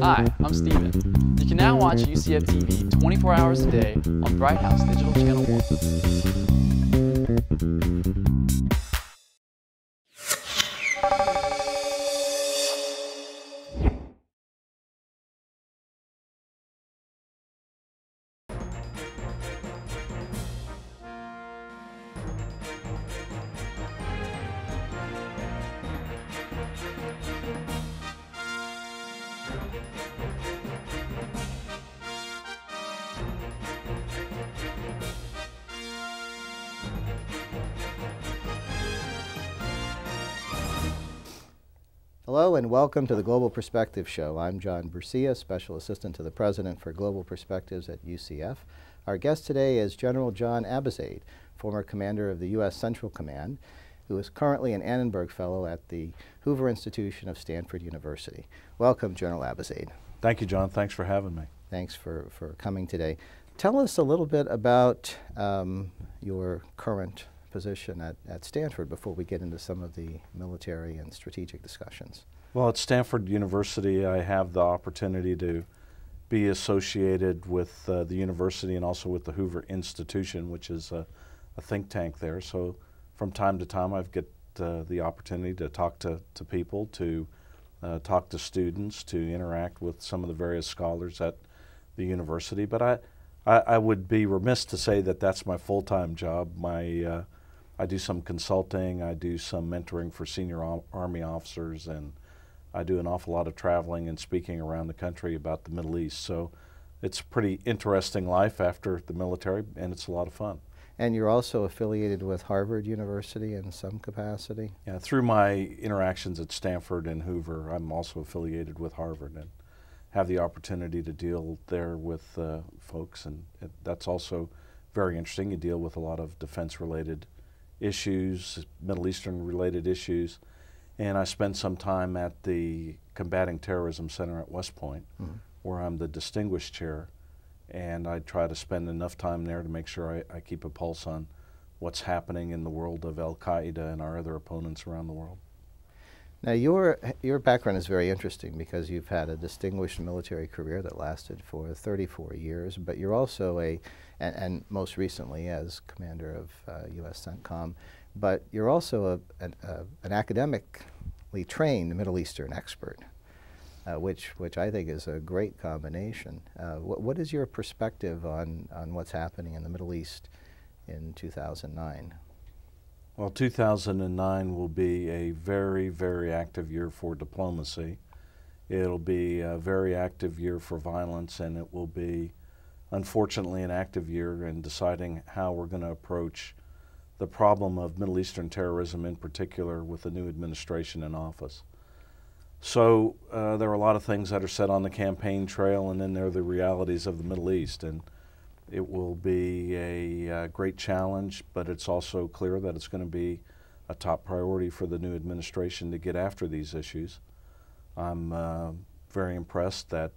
Hi, I'm Steven. You can now watch UCF TV 24 hours a day on Bright House Digital Channel 1. Hello and welcome to the Global Perspective Show. I'm John Abizaid, Special Assistant to the President for Global Perspectives at UCF. Our guest today is General John Abizaid, former commander of the U.S. Central Command, who is currently an Annenberg Fellow at the Hoover Institution of Stanford University. Welcome, General Abizaid. Thank you, John. Thanks for having me. Thanks for coming today. Tell us a little bit about your current position at Stanford before we get into some of the military and strategic discussions. Well, at Stanford University, I have the opportunity to be associated with the university and also with the Hoover Institution, which is a think tank there. So from time to time, I get the opportunity to talk to people, to talk to students, to interact with some of the various scholars at the university. But I would be remiss to say that that's my full-time job. I do some consulting, I do some mentoring for senior Army officers, and I do an awful lot of traveling and speaking around the country about the Middle East. So it's a pretty interesting life after the military, and it's a lot of fun. And you're also affiliated with Harvard University in some capacity? Yeah, through my interactions at Stanford and Hoover, I'm also affiliated with Harvard and have the opportunity to deal there with folks, and that's also very interesting. You deal with a lot of defense-related issues, Middle Eastern-related issues, and I spent some time at the Combating Terrorism Center at West Point, where I'm the distinguished chair, and I try to spend enough time there to make sure I keep a pulse on what's happening in the world of Qaeda and our other opponents around the world. Now, your background is very interesting because you've had a distinguished military career that lasted for 34 years, but you're also and most recently as commander of U.S. CENTCOM, but you're also an academically trained Middle Eastern expert, which I think is a great combination. What is your perspective on what's happening in the Middle East in 2009? Well, 2009 will be a very, very active year for diplomacy. It'll be a very active year for violence, and it will be, unfortunately, an active year in deciding how we're going to approach the problem of Middle Eastern terrorism, in particular with the new administration in office. So there are a lot of things that are said on the campaign trail, and then there are the realities of the Middle East. And it will be a great challenge, but it's also clear that it's going to be a top priority for the new administration to get after these issues. I'm very impressed that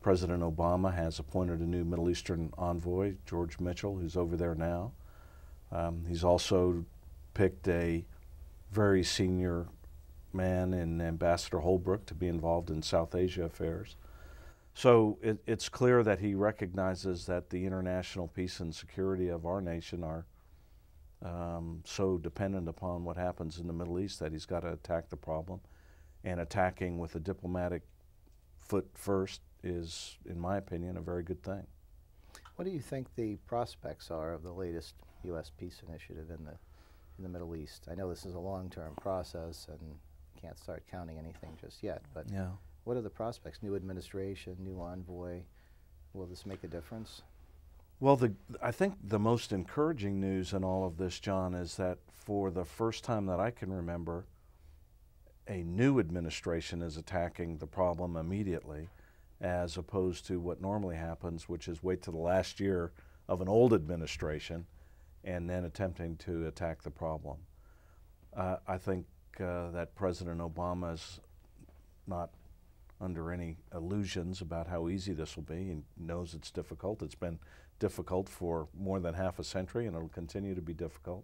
President Obama has appointed a new Middle Eastern envoy, George Mitchell, who's over there now. He's also picked a very senior man in Ambassador Holbrooke to be involved in South Asia affairs. So it's clear that he recognizes that the international peace and security of our nation are so dependent upon what happens in the Middle East that he's got to attack the problem. And attacking with a diplomatic foot first is, in my opinion, a very good thing. What do you think the prospects are of the latest U.S. peace initiative in the Middle East? I know this is a long-term process and can't start counting anything just yet, but yeah. What are the prospects? New administration, new envoy. Will this make a difference? Well, I think the most encouraging news in all of this, John, is that for the first time that I can remember, a new administration is attacking the problem immediately, as opposed to what normally happens, which is wait till the last year of an old administration and then attempting to attack the problem. I think that President Obama is not under any illusions about how easy this will be. He knows it's difficult. It's been difficult for more than half a century, and it'll continue to be difficult.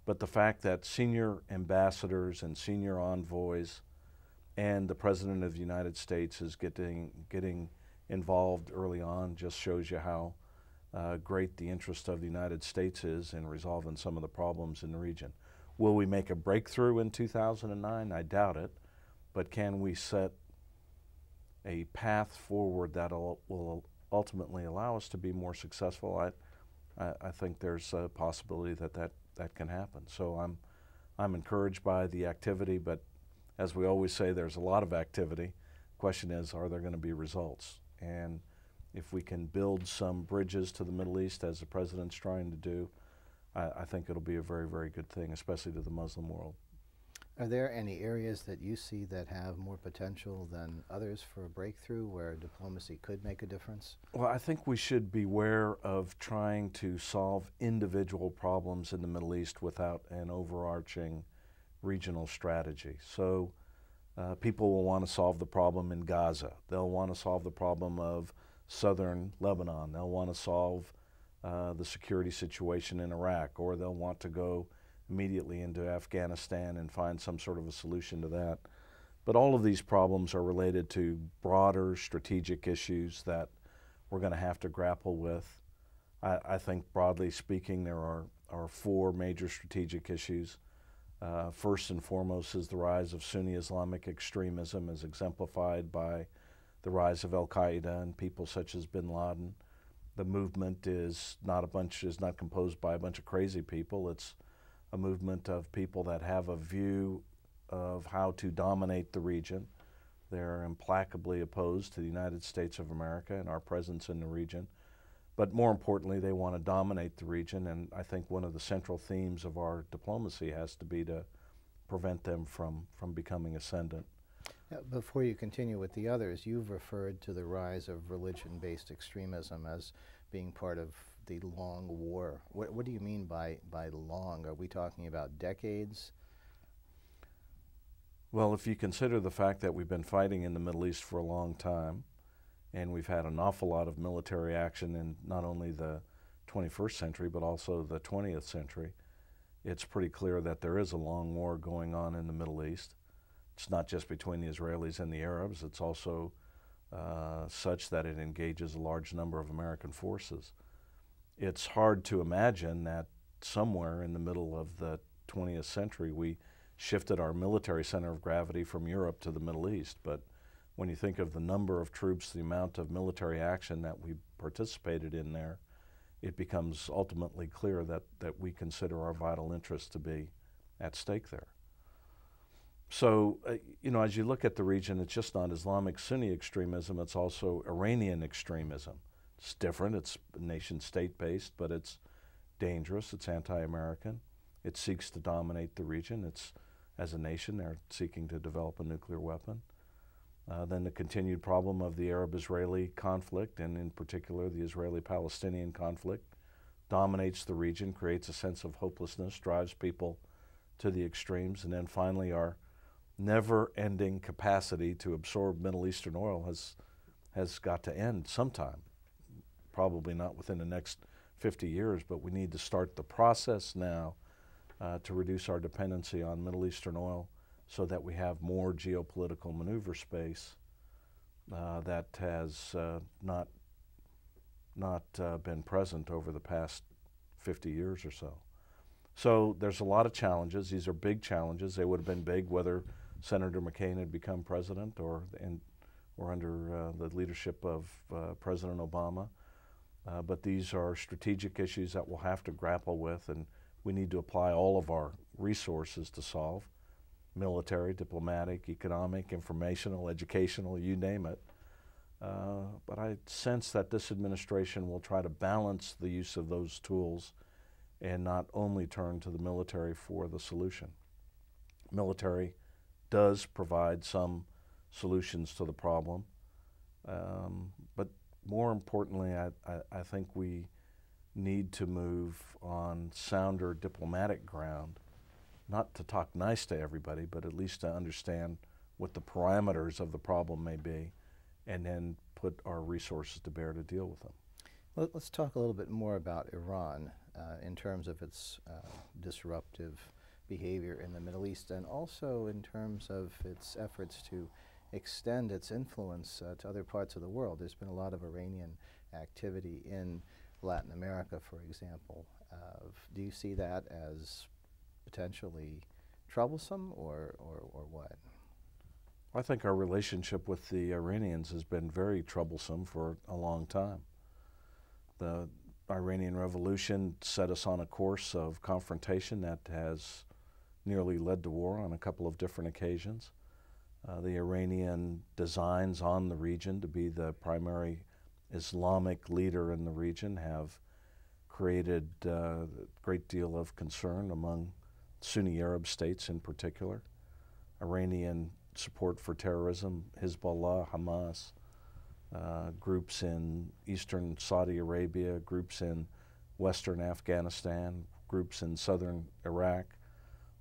But the fact that senior ambassadors and senior envoys and the President of the United States is getting involved early on. Just shows you how great the interest of the United States is in resolving some of the problems in the region. Will we make a breakthrough in 2009? I doubt it, but can we set a path forward that will ultimately allow us to be more successful? I think there's a possibility that can happen. So I'm encouraged by the activity, but as we always say, there's a lot of activity. Question is, are there going to be results? And if we can build some bridges to the Middle East, as the President's trying to do, I think it'll be a very, very good thing, especially to the Muslim world. Are there any areas that you see that have more potential than others for a breakthrough where diplomacy could make a difference? Well, I think we should beware of trying to solve individual problems in the Middle East without an overarching regional strategy. So people will want to solve the problem in Gaza. They'll want to solve the problem of southern Lebanon. They'll want to solve the security situation in Iraq, or they'll want to go immediately into Afghanistan and find some sort of a solution to that. But all of these problems are related to broader strategic issues that we're going to have to grapple with. I think broadly speaking there are four major strategic issues. First and foremost is the rise of Sunni Islamic extremism, as exemplified by the rise of Al-Qaeda and people such as bin Laden. The movement is not composed by a bunch of crazy people. It's a movement of people that have a view of how to dominate the region. They're implacably opposed to the United States of America and our presence in the region. But more importantly, they want to dominate the region, and I think one of the central themes of our diplomacy has to be to prevent them from becoming ascendant. Now, before you continue with the others, you've referred to the rise of religion-based extremism as being part of the long war. What do you mean by long? Are we talking about decades? Well, if you consider the fact that we've been fighting in the Middle East for a long time, and we've had an awful lot of military action in not only the 21st century, but also the 20th century, it's pretty clear that there is a long war going on in the Middle East. It's not just between the Israelis and the Arabs, it's also such that it engages a large number of American forces. It's hard to imagine that somewhere in the middle of the 20th century we shifted our military center of gravity from Europe to the Middle East, but when you think of the number of troops, the amount of military action that we participated in there, it becomes ultimately clear that we consider our vital interests to be at stake there. So, as you look at the region, it's just not Islamic Sunni extremism, it's also Iranian extremism. It's different, it's nation-state based, but it's dangerous, it's anti-American. It seeks to dominate the region. As a nation, they're seeking to develop a nuclear weapon. Then the continued problem of the Arab-Israeli conflict, and in particular the Israeli-Palestinian conflict, dominates the region, creates a sense of hopelessness, drives people to the extremes, and then finally our never-ending capacity to absorb Middle Eastern oil has got to end sometime. Probably not within the next 50 years, but we need to start the process now to reduce our dependency on Middle Eastern oil so that we have more geopolitical maneuver space that has not been present over the past 50 years or so. So there's a lot of challenges. These are big challenges. They would have been big whether Senator McCain had become president or under the leadership of President Obama. But these are strategic issues that we'll have to grapple with, and we need to apply all of our resources to solve: military, diplomatic, economic, informational, educational, you name it. But I sense that this administration will try to balance the use of those tools and not only turn to the military for the solution. Military does provide some solutions to the problem, but more importantly, I think we need to move on sounder diplomatic ground, not to talk nice to everybody, but at least to understand what the parameters of the problem may be, and then put our resources to bear to deal with them. Let's talk a little bit more about Iran in terms of its disruptive behavior in the Middle East, and also in terms of its efforts to extend its influence to other parts of the world. There's been a lot of Iranian activity in Latin America, for example. Do you see that as potentially troublesome, or what? I think our relationship with the Iranians has been very troublesome for a long time. The Iranian Revolution set us on a course of confrontation that has nearly led to war on a couple of different occasions. The Iranian designs on the region to be the primary Islamic leader in the region have created a great deal of concern among Sunni Arab states in particular. Iranian support for terrorism, Hezbollah, Hamas, groups in eastern Saudi Arabia, groups in western Afghanistan, groups in southern Iraq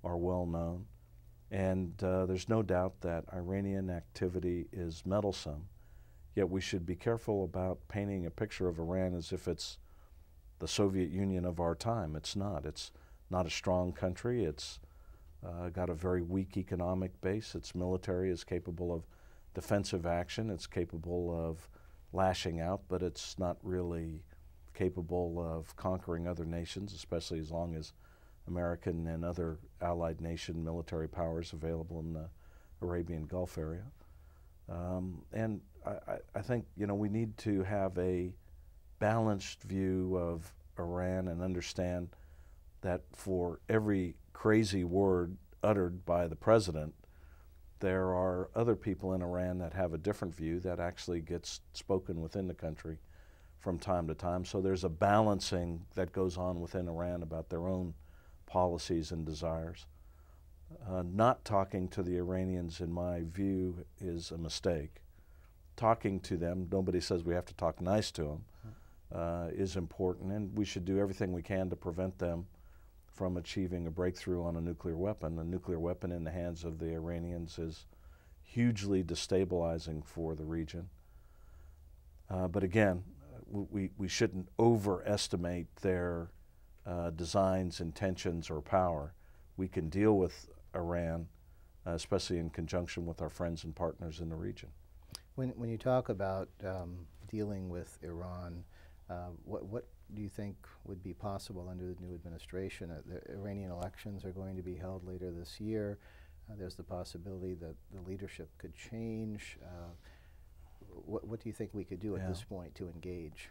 are well known. And there's no doubt that Iranian activity is meddlesome, yet we should be careful about painting a picture of Iran as if it's the Soviet Union of our time. It's not. It's not a strong country. It's got a very weak economic base. Its military is capable of defensive action. It's capable of lashing out, but it's not really capable of conquering other nations, especially as long as American and other allied nation military powers available in the Arabian Gulf area. And I think, you know, we need to have a balanced view of Iran and understand that for every crazy word uttered by the president, there are other people in Iran that have a different view that actually gets spoken within the country from time to time. So there's a balancing that goes on within Iran about their own policies and desires. Not talking to the Iranians, in my view, is a mistake. Talking to them, nobody says we have to talk nice to them, is important, and we should do everything we can to prevent them from achieving a breakthrough on a nuclear weapon. A nuclear weapon in the hands of the Iranians is hugely destabilizing for the region. But again, we shouldn't overestimate their designs, intentions, or power. We can deal with Iran, especially in conjunction with our friends and partners in the region. When you talk about dealing with Iran, what do you think would be possible under the new administration? The Iranian elections are going to be held later this year. There's the possibility that the leadership could change. What do you think we could do at this point to engage?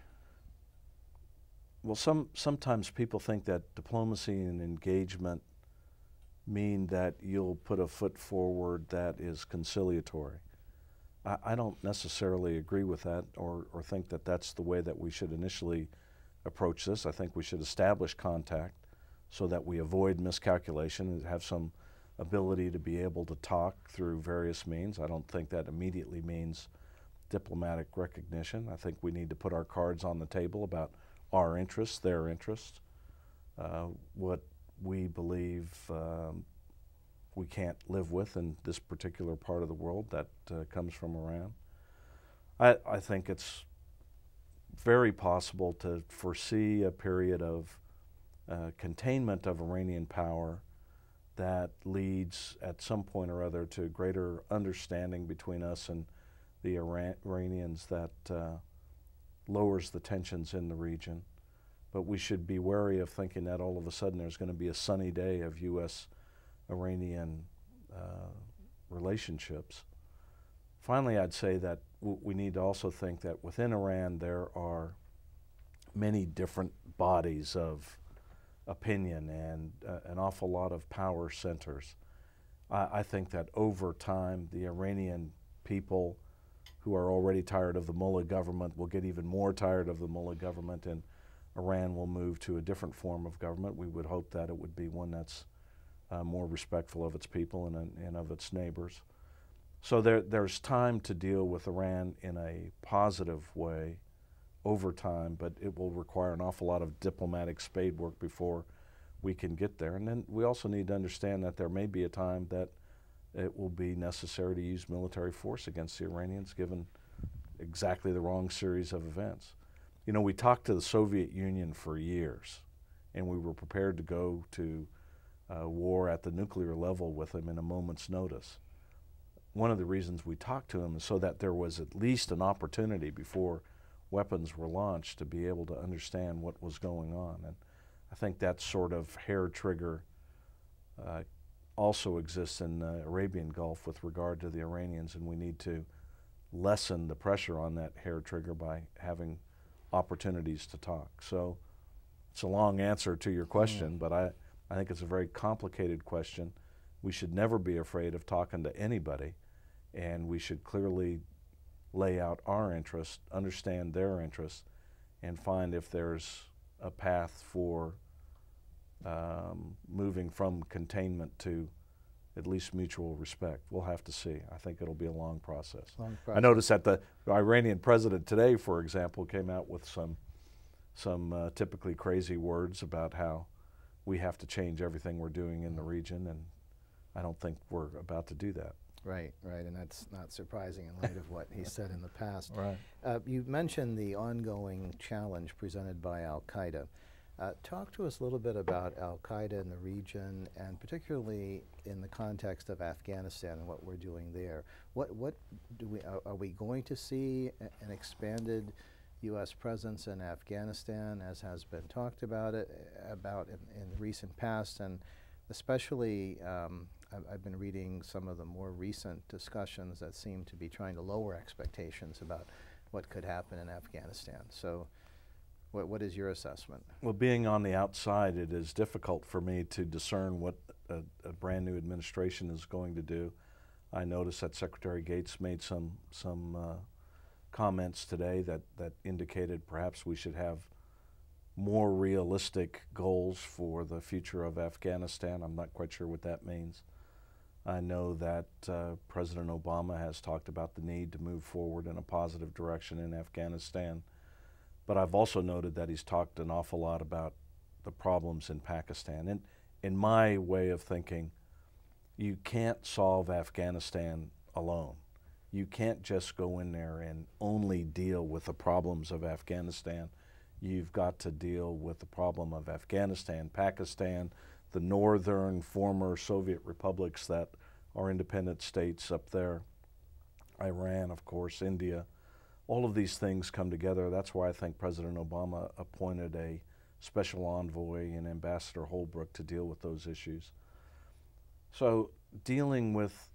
Well, sometimes people think that diplomacy and engagement mean that you'll put a foot forward that is conciliatory. I don't necessarily agree with that or think that that's the way that we should initially approach this. I think we should establish contact so that we avoid miscalculation and have some ability to be able to talk through various means. I don't think that immediately means diplomatic recognition. I think we need to put our cards on the table about our interests, their interests, what we believe we can't live with in this particular part of the world that comes from Iran. I think it's very possible to foresee a period of containment of Iranian power that leads at some point or other to greater understanding between us and the Iranians that lowers the tensions in the region. But we should be wary of thinking that all of a sudden there's going to be a sunny day of U.S.-Iranian relationships. Finally, I'd say that we need to also think that within Iran there are many different bodies of opinion and an awful lot of power centers. I think that over time the Iranian people who are already tired of the mullah government will get even more tired of the mullah government, and Iran will move to a different form of government. We would hope that it would be one that's more respectful of its people and of its neighbors. So there's time to deal with Iran in a positive way over time, but it will require an awful lot of diplomatic spade work before we can get there. And then we also need to understand that there may be a time that it will be necessary to use military force against the Iranians given exactly the wrong series of events. You know, we talked to the Soviet Union for years, and we were prepared to go to war at the nuclear level with him in a moment's notice. One of the reasons we talked to him is so that there was at least an opportunity before weapons were launched to be able to understand what was going on. And I think that sort of hair trigger also exists in the Arabian Gulf with regard to the Iranians, and we need to lessen the pressure on that hair trigger by having opportunities to talk. So it's a long answer to your question, but I think it's a very complicated question. We should never be afraid of talking to anybody, and we should clearly lay out our interests, understand their interests, and find if there's a path for moving from containment to at least mutual respect. We'll have to see. I think it'll be a long process. I noticed that the Iranian president today, for example, came out with some typically crazy words about how we have to change everything we're doing in the region, and I don't think we're about to do that. Right, and that's not surprising in light of what he said in the past. Right. You mentioned the ongoing challenge presented by Al-Qaeda. Talk to us a little bit about Al-Qaeda in the region, and particularly in the context of Afghanistan and what we're doing there. What do we are we going to see an expanded U.S. presence in Afghanistan, as has been talked about in the recent past, and especially I've been reading some of the more recent discussions that seem to be trying to lower expectations about what could happen in Afghanistan. So what is your assessment? Well, being on the outside, it is difficult for me to discern what a brand new administration is going to do. I noticed that Secretary Gates made some comments today that indicated perhaps we should have more realistic goals for the future of Afghanistan. I'm not quite sure what that means. I know that President Obama has talked about the need to move forward in a positive direction in Afghanistan. But I've also noted that he's talked an awful lot about the problems in Pakistan. And in my way of thinking, you can't solve Afghanistan alone. You can't just go in there and only deal with the problems of Afghanistan. You've got to deal with the problem of Afghanistan, Pakistan, the northern former Soviet republics that are independent states up there, Iran, of course, India. All of these things come together. That's why I think President Obama appointed a special envoy and Ambassador Holbrooke to deal with those issues. So dealing with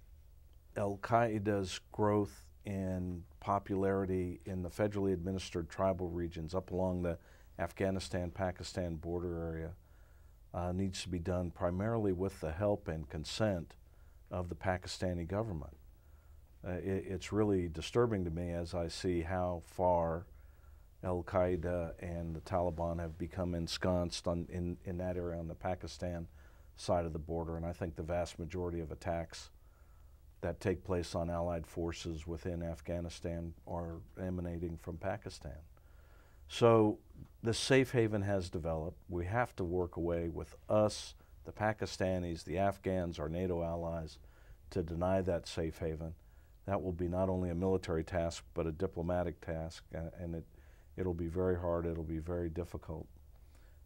Al-Qaeda's growth in popularity in the federally administered tribal regions up along the Afghanistan-Pakistan border area needs to be done primarily with the help and consent of the Pakistani government. It's really disturbing to me as I see how far Al-Qaeda and the Taliban have become ensconced in that area on the Pakistan side of the border, and I think the vast majority of attacks that take place on Allied forces within Afghanistan are emanating from Pakistan. So the safe haven has developed. We have to work away with us, the Pakistanis, the Afghans, our NATO allies, to deny that safe haven. That will be not only a military task, but a diplomatic task, and it'll be very hard, it'll be very difficult.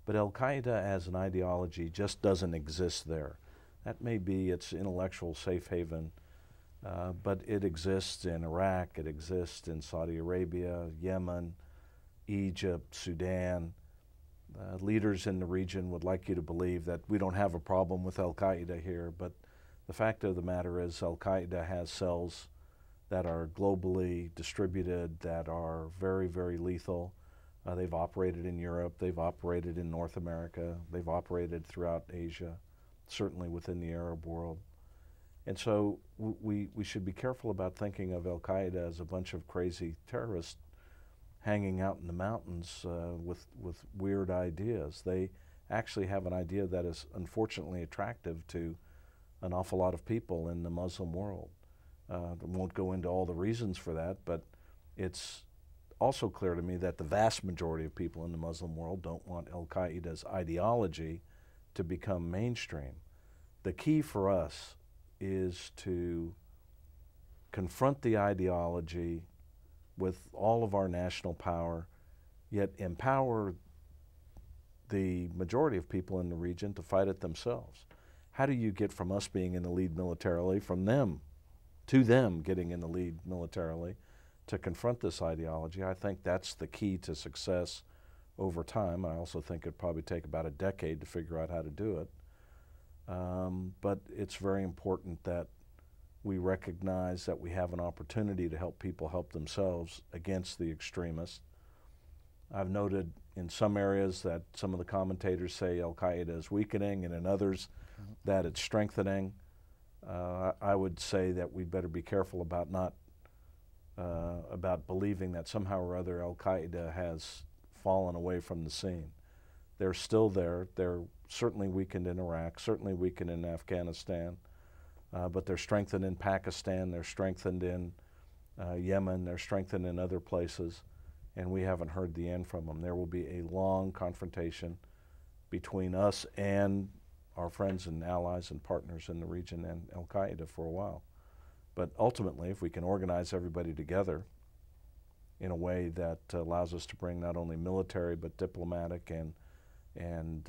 But Al-Qaeda as an ideology just doesn't exist there. That may be its intellectual safe haven, but it exists in Iraq, it exists in Saudi Arabia, Yemen, Egypt, Sudan. Leaders in the region would like you to believe that we don't have a problem with Al-Qaeda here, but the fact of the matter is Al-Qaeda has cells that are globally distributed, that are very, very lethal. They've operated in Europe, they've operated in North America, they've operated throughout Asia, certainly within the Arab world. And so we should be careful about thinking of Al-Qaeda as a bunch of crazy terrorists hanging out in the mountains with weird ideas. They actually have an idea that is unfortunately attractive to an awful lot of people in the Muslim world. I won't go into all the reasons for that, but it's also clear to me that the vast majority of people in the Muslim world don't want Al-Qaeda's ideology to become mainstream. The key for us is to confront the ideology with all of our national power, yet empower the majority of people in the region to fight it themselves. how do you get from us being in the lead militarily, from them to them getting in the lead militarily to confront this ideology? I think that's the key to success over time. I also think it'd probably take about a decade to figure out how to do it. But it's very important that we recognize that we have an opportunity to help people help themselves against the extremists. I've noted in some areas that some of the commentators say Al-Qaeda is weakening, and in others that it's strengthening. I would say that we'd better be careful about about believing that somehow or other Al-Qaeda has fallen away from the scene. They're still there. They're certainly weakened in Iraq, certainly weakened in Afghanistan, but they're strengthened in Pakistan, they're strengthened in Yemen, they're strengthened in other places, and we haven't heard the end from them. There will be a long confrontation between us and our friends and allies and partners in the region and Al-Qaeda for a while. But ultimately, if we can organize everybody together in a way that allows us to bring not only military but diplomatic and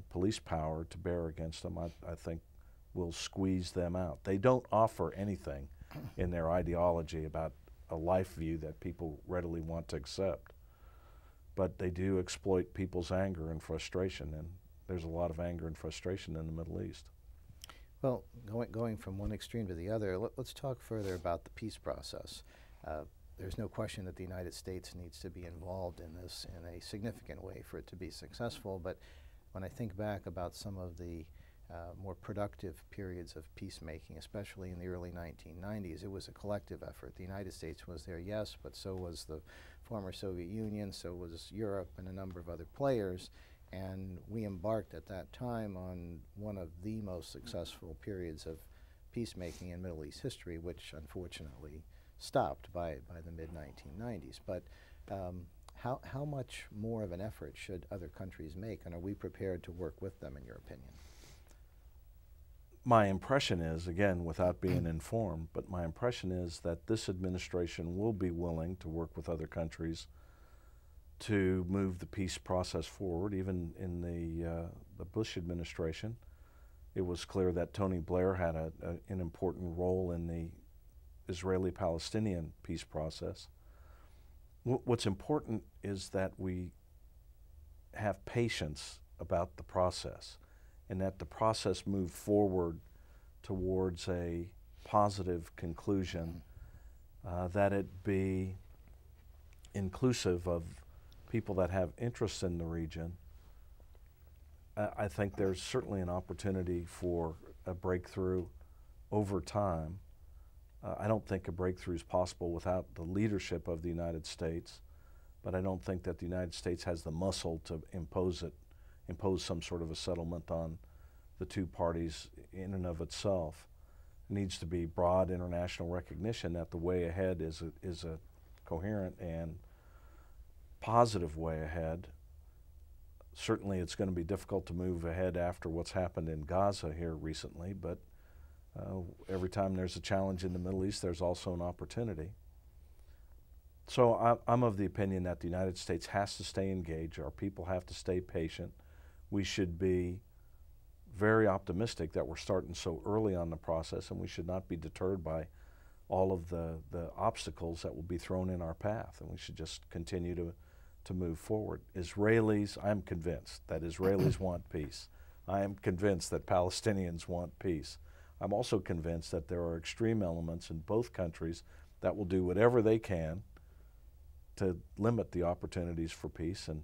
police power to bear against them, I think we'll squeeze them out. They don't offer anything in their ideology about a life view that people readily want to accept. But they do exploit people's anger and frustration, and there's a lot of anger and frustration in the Middle East. Well, going from one extreme to the other, let's talk further about the peace process. There's no question that the United States needs to be involved in this in a significant way for it to be successful, but when I think back about some of the more productive periods of peacemaking, especially in the early 1990s, it was a collective effort. The United States was there, yes, but so was the former Soviet Union, so was Europe and a number of other players, and we embarked at that time on one of the most successful periods of peacemaking in Middle East history, which unfortunately stopped by the mid-1990s. But how much more of an effort should other countries make, and are we prepared to work with them, in your opinion? My impression is, again, without being informed, but my impression is that this administration will be willing to work with other countries to move the peace process forward. Even in the Bush administration, it was clear that Tony Blair had an important role in the Israeli-Palestinian peace process. What's important is that we have patience about the process, and that the process move forward towards a positive conclusion, that it be inclusive of people that have interest in the region. I think there's certainly an opportunity for a breakthrough over time. I don't think a breakthrough is possible without the leadership of the United States, but I don't think that the United States has the muscle to impose some sort of a settlement on the two parties in and of itself. It needs to be broad international recognition that the way ahead is a coherent and positive way ahead. Certainly it's going to be difficult to move ahead after what's happened in Gaza here recently, but every time there's a challenge in the Middle East, there's also an opportunity. So I'm of the opinion that the United States has to stay engaged. Our people have to stay patient. We should be very optimistic that we're starting so early on the process, and we should not be deterred by all of the obstacles that will be thrown in our path, and we should just continue to move forward. Israelis, I'm convinced that Israelis want peace. I am convinced that Palestinians want peace. I'm also convinced that there are extreme elements in both countries that will do whatever they can to limit the opportunities for peace. And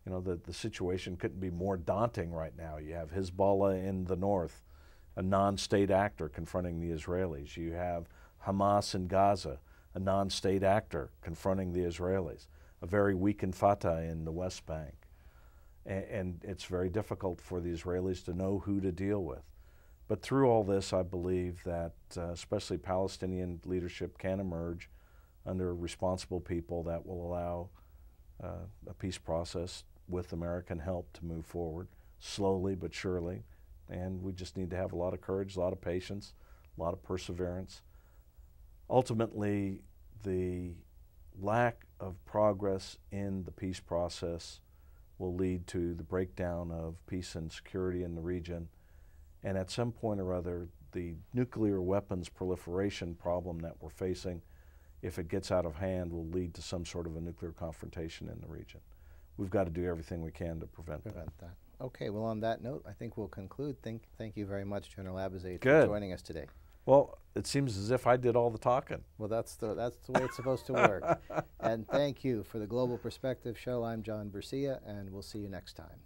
you know, the situation couldn't be more daunting right now. You have Hezbollah in the north, a non-state actor confronting the Israelis. You have Hamas in Gaza, a non-state actor confronting the Israelis. A very weakened Fatah in the West Bank. And it's very difficult for the Israelis to know who to deal with. But through all this, I believe that especially Palestinian leadership can emerge under responsible people that will allow a peace process with American help to move forward, slowly but surely. And we just need to have a lot of courage, a lot of patience, a lot of perseverance. Ultimately, the lack of progress in the peace process will lead to the breakdown of peace and security in the region, And at some point or other, the nuclear weapons proliferation problem that we're facing, if it gets out of hand, will lead to some sort of a nuclear confrontation in the region. We've got to do everything we can to prevent that. Okay, well, on that note, I think we'll conclude. Thank you very much, General Abizaid, Good. for joining us today. Well, it seems as if I did all the talking. Well, that's the way it's supposed to work. And thank you for the Global Perspective Show. I'm John Bercia, and we'll see you next time.